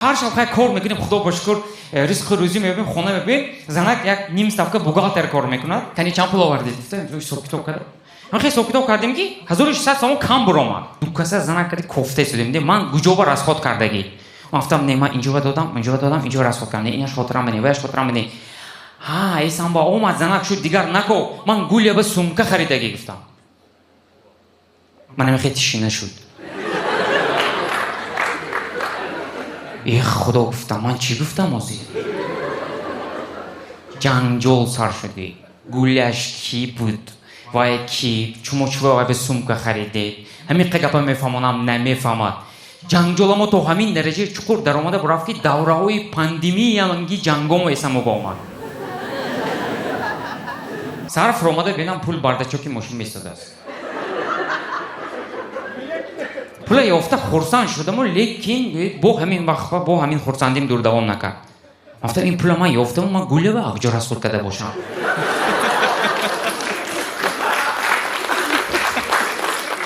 هر شب خیلی کار میکنیم خدا باشکر رزق روزی میبینیم خونه میبینیم زنک یک نیم ставка бухгалтер کار میکند تنی چند پول آوردید گفتم حساب کتاب کردم من خیلی حساب کتاب کردیم که 1600 سوم کم برآمد دو کاسه زنک کردی کوفته شدیم من گوجوبا расход کردگی گفتم نه من اینجا دادم اینجا расход کردم اینش خاطرم بنی وش خاطرم بنی ها ای سامبا اومد زنک شد دیگر نکو من گولیه به سومکه خریدگی گفتم من خیلی تشنه شد ای خدا گفتم من چی گفتم آزی جنجال سر شدی گولیش کی بود وای کی چموچلو به سومکه خریده همین قگپا میفهمونم نمیفهمد جنجال ما تو همین درجه چقدر در اومده برافت که دوره های پاندمی یانگی جنگام ایسامو با اومد صرف رو اومده بینم پول باردچوکی ماشین میستاده است پول یافته خورسان شدم لیکن با همین وقت با همین خورساندیم دور دوام نکرد گفتم این پول من یافتم من گوله و آبجو расход کرده باشم